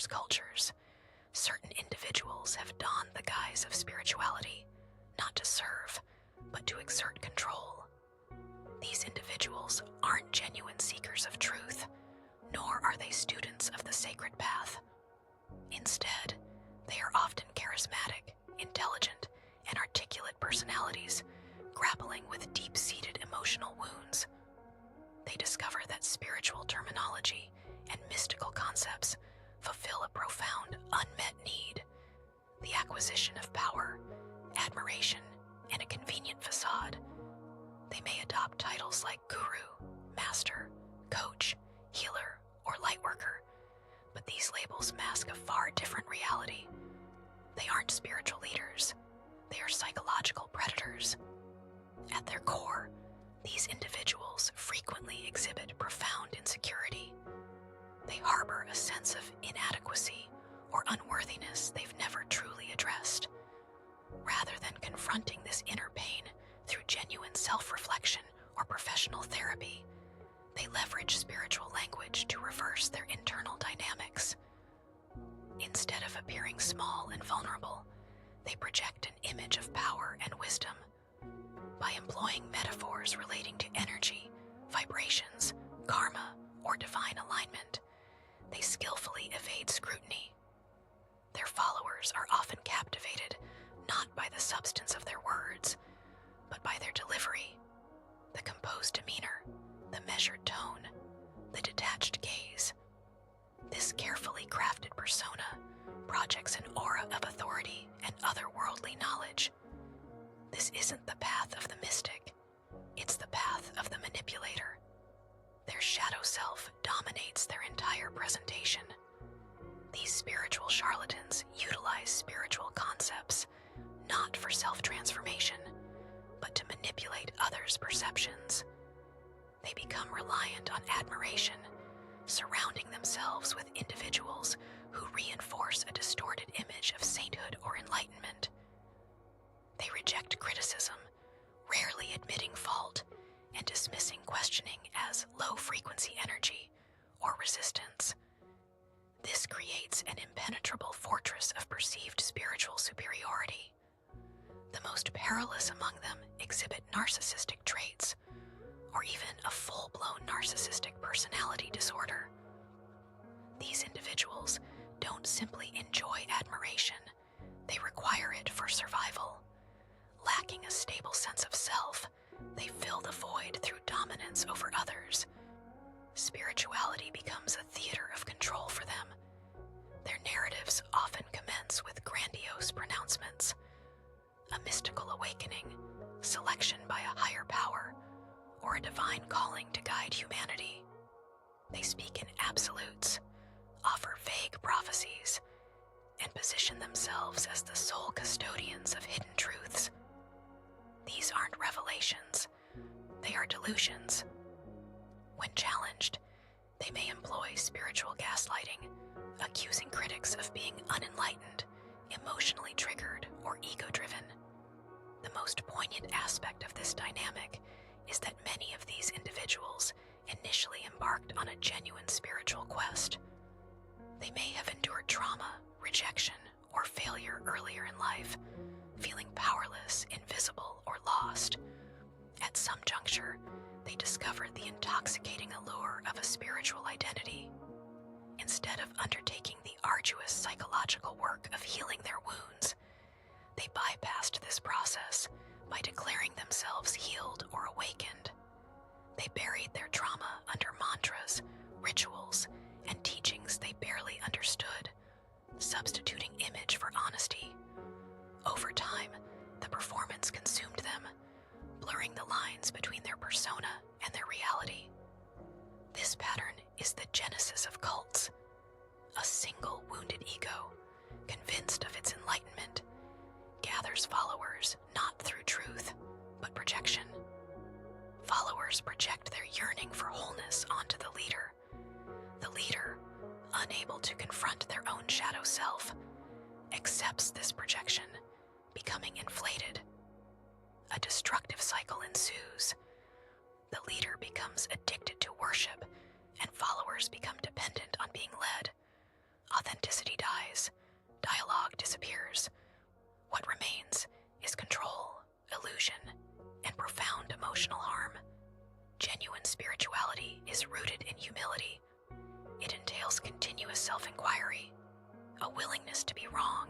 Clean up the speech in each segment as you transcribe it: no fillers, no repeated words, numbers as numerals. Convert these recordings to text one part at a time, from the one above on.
diverse cultures, certain individuals have donned the guise of spirituality, not to serve, but to exert control. These individuals aren't genuine seekers of truth, nor are they students of the sacred path. Instead, they are often charismatic, intelligent, and articulate personalities, grappling with deep-seated emotional wounds. They discover that spiritual terminology and mystical concepts fulfill a profound, unmet need: the acquisition of power, admiration, and a convenient facade. They may adopt titles like guru, master, coach, healer, or lightworker, but these labels mask a far different reality. They aren't spiritual leaders. They are psychological predators. At their core, these individuals frequently exhibit profound insecurity. They harbor a sense of inadequacy or unworthiness they've never truly addressed. Rather than confronting this inner pain through genuine self-reflection or professional therapy, they leverage spiritual language to reverse their internal dynamics. Instead of appearing small and vulnerable, they project an image of power and wisdom. By employing metaphors relating to energy, vibrations, karma, or divine alignment, they skillfully evade scrutiny. Their followers are often captivated not by the substance of their words, but by their delivery, the composed demeanor, the measured tone, the detached gaze. This carefully crafted persona projects an aura of authority and otherworldly knowledge. This isn't the path of the mystic, it's the path of the manipulator. Their shadow self dominates their entire presentation. These spiritual charlatans utilize spiritual concepts not for self-transformation, but to manipulate others' perceptions. They become reliant on admiration, surrounding themselves with individuals who reinforce a distorted image of sainthood or enlightenment. They reject criticism, rarely admitting fault, and dismissing questioning as low-frequency energy or resistance. This creates an impenetrable fortress of perceived spiritual superiority. The most perilous among them exhibit narcissistic traits, or even a full-blown narcissistic personality disorder. These individuals don't simply enjoy admiration, they require it for survival. Lacking a stable sense of self, they fill the void through dominance over others. Spirituality becomes a theater of control for them. Their narratives often commence with grandiose pronouncements: a mystical awakening, selection by a higher power, or a divine calling to guide humanity. They speak in absolutes, offer vague prophecies, and position themselves as the sole custodians of hidden truths. These aren't revelations, they are delusions. When challenged, they may employ spiritual gaslighting, accusing critics of being unenlightened, emotionally triggered, or ego-driven. The most poignant aspect of this dynamic is that many of these individuals initially embarked on a genuine spiritual quest. They may have endured trauma, rejection, or failure earlier in life, feeling powerless, invisible, or lost. At some juncture, they discovered the intoxicating allure of a spiritual identity. Instead of undertaking the arduous psychological work of healing their wounds, they bypassed this process by declaring themselves healed or awakened. They buried their trauma under mantras, rituals, and teachings they barely understood, substituting image for honesty. Over time, the performance consumed them, blurring the lines between their persona and their reality. This pattern is the genesis of cults. A single wounded ego, convinced of its enlightenment, gathers followers not through truth, but projection. Followers project their yearning for wholeness onto the leader. The leader, unable to confront their own shadow self, accepts this projection, becoming inflated. A destructive cycle ensues. The leader becomes addicted to worship, and followers become dependent on being led. Authenticity self-inquiry, a willingness to be wrong,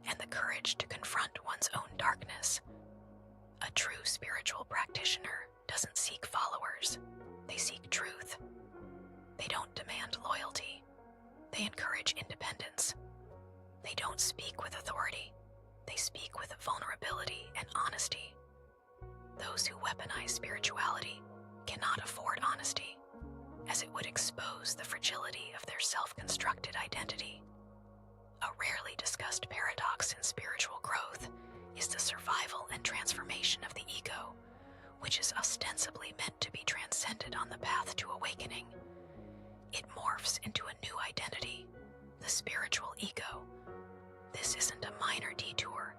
and the courage to confront one's own darkness. A true spiritual practitioner doesn't seek followers, they seek truth. They don't demand loyalty, they encourage independence. They don't speak with authority, they speak with vulnerability and honesty. Those who weaponize spirituality cannot afford honesty, as it would expose the fragility of their self-constructed identity. A rarely discussed paradox in spiritual growth is the survival and transformation of the ego, which is ostensibly meant to be transcended on the path to awakening. It morphs into a new identity, the spiritual ego. This isn't a minor detour,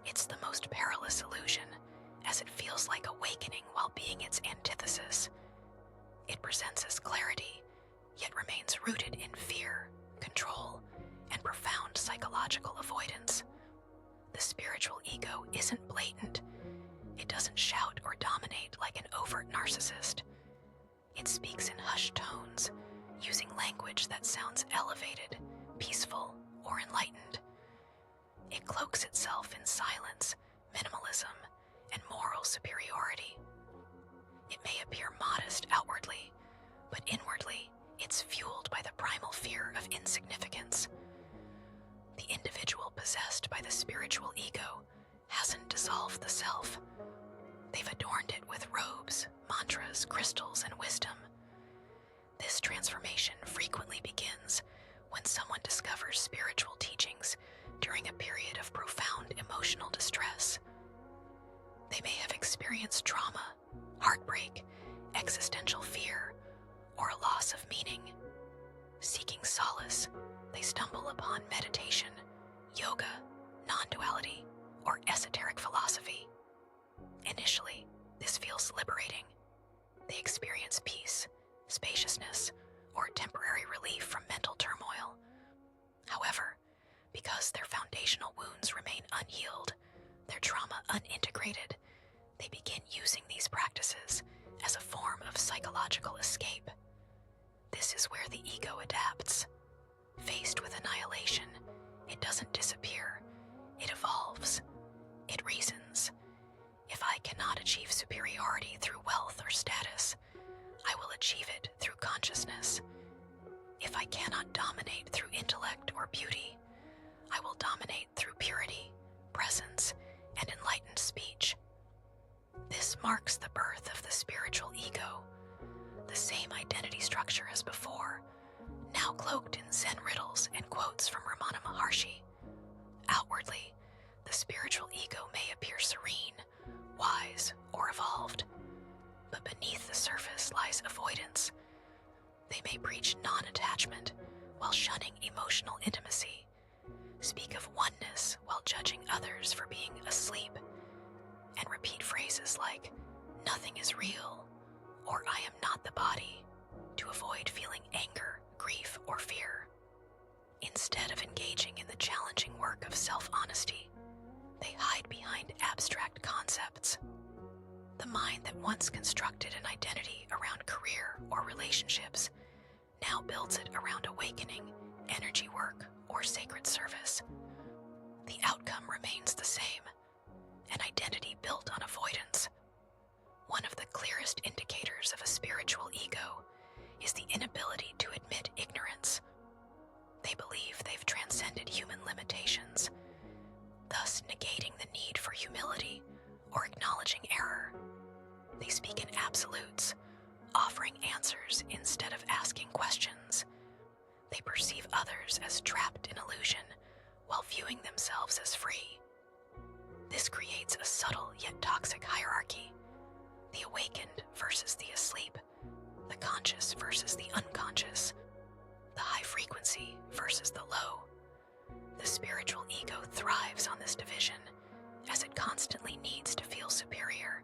it's the most perilous illusion, as it feels like awakening while being its antithesis. It presents as clarity, yet remains rooted in fear, control, and profound psychological avoidance. The spiritual ego isn't blatant. It doesn't shout or dominate like an overt narcissist. It speaks in hushed tones, using language that sounds elevated, peaceful, or enlightened. It cloaks itself in silence, minimalism, and moral superiority. It may appear modest outwardly, but inwardly, it's fueled by the primal fear of insignificance. The individual possessed by the spiritual ego hasn't dissolved the self. They've adorned it with robes, mantras, crystals, and wisdom. This transformation frequently begins when someone discovers spiritual teachings during a period of profound emotional distress. They may have experienced trauma, heartbreak, existential fear, or a loss of meaning. Seeking solace, they stumble upon meditation, yoga, non-duality, or esoteric philosophy. Initially, this feels liberating. They experience peace, spaciousness, or temporary relief from mental turmoil. However, because their foundational wounds remain unhealed, their trauma unintegrated, they begin using these practices as a form of psychological escape. This is where the ego adapts. Faced with annihilation, it doesn't disappear, it evolves. It reasons, if I cannot achieve superiority through wealth or status, I will achieve it through consciousness. If I cannot dominate through intellect or beauty, I will dominate through purity, presence, and enlightened speech. This marks the birth of the spiritual ego, the same identity structure as before, now cloaked in Zen riddles and quotes from Ramana Maharshi. Outwardly, the spiritual ego may appear serene, wise, or evolved, but beneath the surface lies avoidance. They may preach non-attachment while shunning emotional intimacy, speak of oneness while judging others for being asleep, and repeat phrases like, "Nothing is real," or "I am not the body," to avoid feeling anger, grief, or fear. Instead of engaging in the challenging work of self-honesty, they hide behind abstract concepts. The mind that once constructed an identity around career or relationships now builds it around awakening, energy work, or sacred service. The outcome remains the same, an identity built on avoidance. One of the clearest indicators of a spiritual ego is the inability to admit ignorance. They believe they've transcended human limitations, thus negating the need for humility or acknowledging error. They speak in absolutes, offering answers instead of asking questions. They perceive others as trapped in illusion while viewing themselves as free. This creates a subtle yet toxic hierarchy: the awakened versus the asleep, the conscious versus the unconscious, the high frequency versus the low. The spiritual ego thrives on this division, as it constantly needs to feel superior.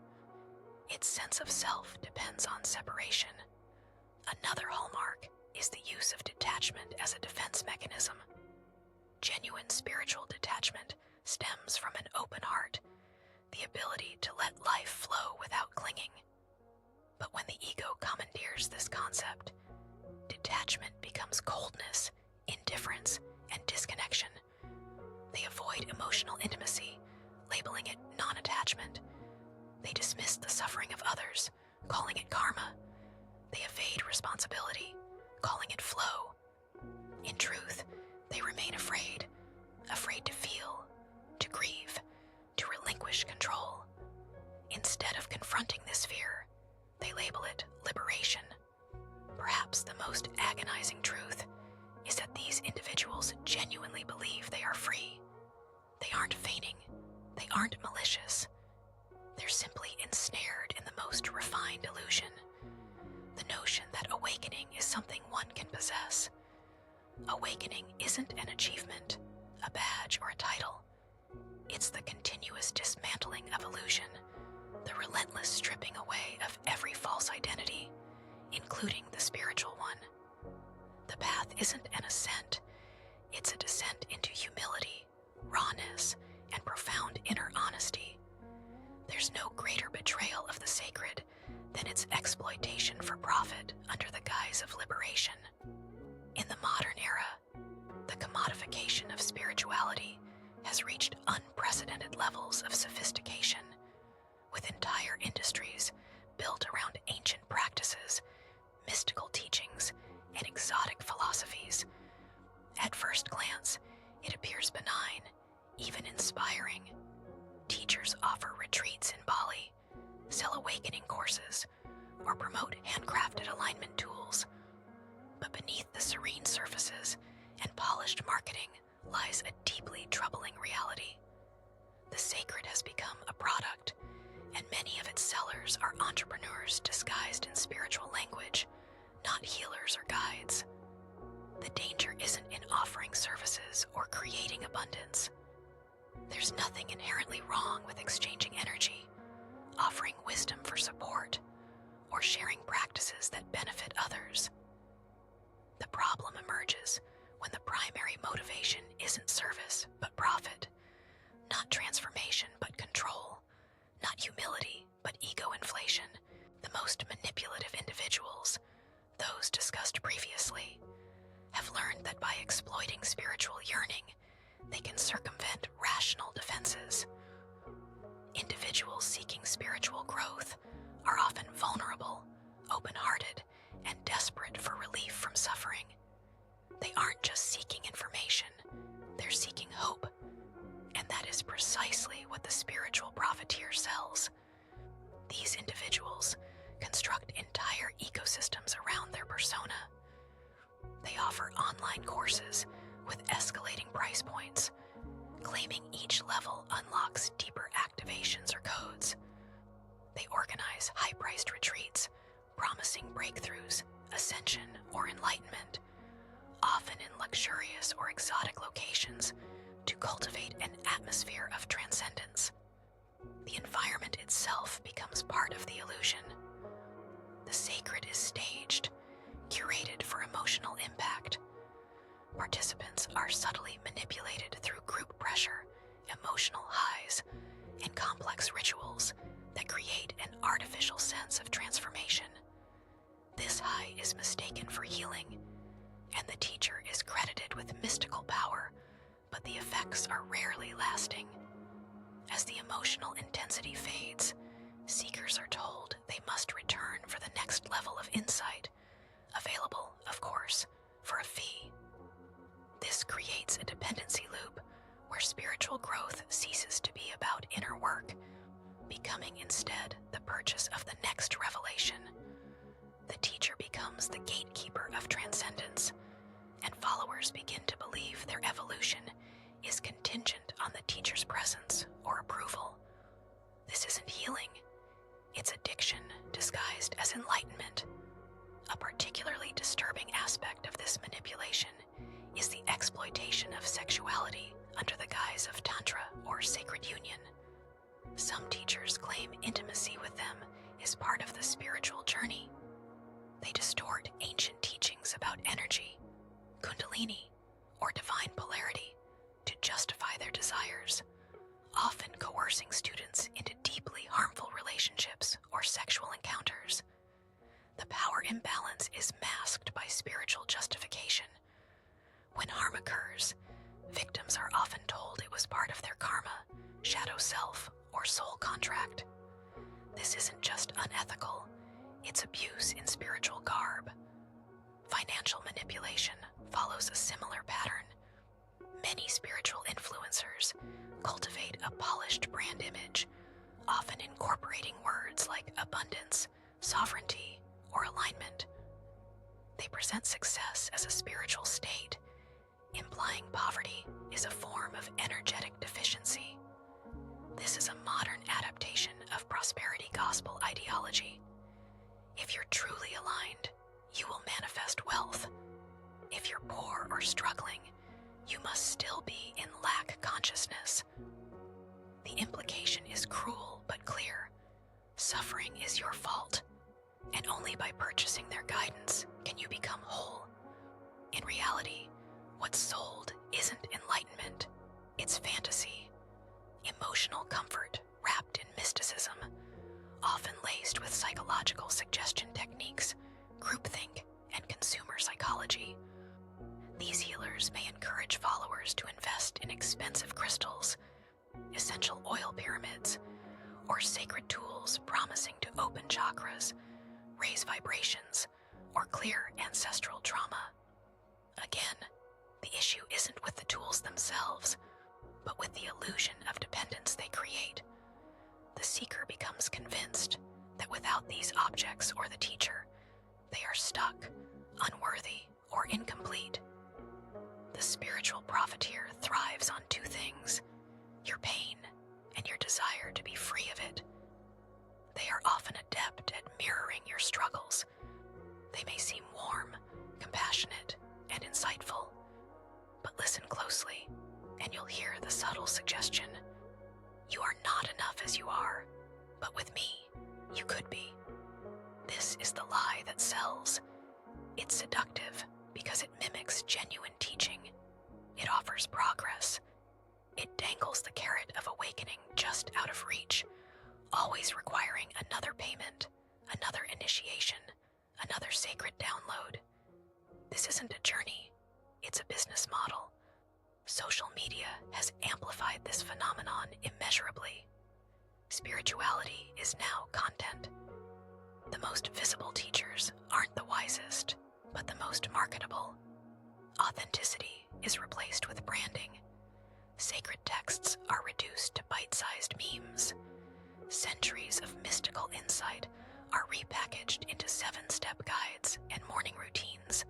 Its sense of self depends on separation. Another hallmark is the use of detachment as a defense mechanism. Genuine spiritual detachment stems from an open heart, the ability to let life flow without clinging. But when the ego commandeers this concept, detachment becomes coldness, emotional intimacy, labeling it non-attachment. They dismiss the suffering of others, calling it karma. They evade responsibility, calling it flow. In truth, they remain afraid to feel, to grieve, to relinquish control. Instead of confronting this fear, they label it liberation. Perhaps the most agonizing truth is that these individuals genuinely believe they are free. They aren't feigning. They aren't malicious. They're simply ensnared in the most refined illusion. The notion that awakening is something one can possess. Awakening isn't an achievement, a badge, or a title. It's the continuous dismantling of illusion, the relentless stripping away of every false identity, including the spiritual one. The path isn't an ascent, it's a descent into humility, rawness, and profound inner honesty. There's no greater betrayal of the sacred than its exploitation for profit under the guise of liberation. In the modern era, the commodification of spirituality has reached unprecedented levels of sophistication, with entire industries built around ancient practices, mystical teachings, and exotic philosophies. At first glance, it appears benign, even inspiring. Teachers offer retreats in Bali, sell awakening courses, or promote handcrafted alignment tools. But beneath the serene surfaces and polished marketing lies a deeply troubling reality. The sacred has become a product, and many of its sellers are entrepreneurs disguised in spiritual language, not healers or guides. The danger isn't in offering services or creating abundance. There's nothing inherently wrong with exchanging energy, offering wisdom for support, or sharing practices that benefit others. The problem emerges when the primary motivation isn't service but profit, not transformation but control, not humility but ego inflation. The most manipulative individuals, those discussed previously, have learned that by exploiting spiritual yearning, they can circumvent rational defenses. Individuals seeking spiritual growth are often vulnerable, open-hearted, and desperate for relief from suffering. They aren't just seeking information, they're seeking hope, and that is precisely what the spiritual profiteer sells. These individuals construct entire ecosystems around their persona. They offer online courses with escalating price points, claiming each level unlocks deeper activations or codes. They organize high-priced retreats, promising breakthroughs, ascension, or enlightenment, often in luxurious or exotic locations, to cultivate an atmosphere of transcendence. The environment itself becomes part of the illusion. The sacred is staged, curated for emotional impact. Participants are subtly manipulated through group pressure, emotional highs, and complex rituals that create an artificial sense of transformation. This high is mistaken for healing, and the teacher is credited with mystical power, but the effects are rarely lasting. As the emotional intensity fades, seekers are told they must return for the next level of insight, available, of course, for a fee. This creates a dependency loop where spiritual growth ceases to be about inner work, becoming instead the purchase of the next revelation. The teacher becomes the gatekeeper of transcendence, and followers begin to believe their evolution is contingent on the teacher's presence or approval. This isn't healing, it's addiction disguised as enlightenment. A particularly disturbing aspect of this manipulation is the exploitation of sexuality under the guise of tantra or sacred union. Some teachers claim intimacy with them is part of the spiritual journey. They distort ancient teachings about energy, kundalini, or divine polarity to justify their desires, often coercing students into deeply harmful relationships or sexual encounters. The power imbalance is masked by spiritual justification. When harm occurs, victims are often told it was part of their follows a similar pattern. Many spiritual influencers cultivate a polished brand image, often incorporating words like abundance, sovereignty, or alignment. They present success as a spiritual state, implying poverty is a form of energetic deficiency. This is a modern adaptation of prosperity gospel ideology. If you're truly aligned, you will manifest wealth. If you're poor or struggling, you must still be in lack consciousness. The implication is cruel but clear. Suffering is your fault, and only by purchasing their guidance can you become whole. In reality, what's sold isn't enlightenment, it's fantasy, emotional comfort wrapped in mysticism, often laced with psychological suggestion techniques, groupthink, and consumer psychology. These healers may encourage followers to invest in expensive crystals, essential oil pyramids, or sacred tools promising to open chakras, raise vibrations, or clear ancestral trauma. Again, the issue isn't with the tools themselves, but with the illusion of dependence they create. The seeker becomes convinced that without these objects or the teacher, they are stuck, unworthy, or incomplete. The spiritual profiteer thrives on two things: your pain and your desire to be free of it. They are often adept at mirroring your struggles. They may seem warm, compassionate, and insightful, but listen closely, and you'll hear the subtle suggestion: you are not enough as you are, but with me, you could be. This is the lie that sells. It's seductive because it mimics genuine teaching. It offers progress. It dangles the carrot of awakening just out of reach, always requiring another payment, another initiation, another sacred download. This isn't a journey, it's a business model. Social media has amplified this phenomenon immeasurably. Spirituality is now content. The most visible teachers aren't the wisest, but the most marketable. Authenticity is replaced with branding. Sacred texts are reduced to bite-sized memes. Centuries of mystical insight are repackaged into 7-step guides and morning routines.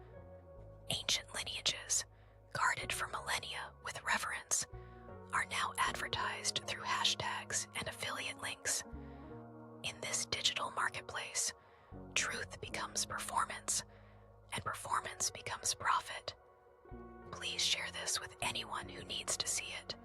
Ancient lineages, guarded for millennia with reverence, are now advertised through hashtags and affiliate links. In this digital marketplace, truth becomes performance, and performance becomes profit. Please share this with anyone who needs to see it.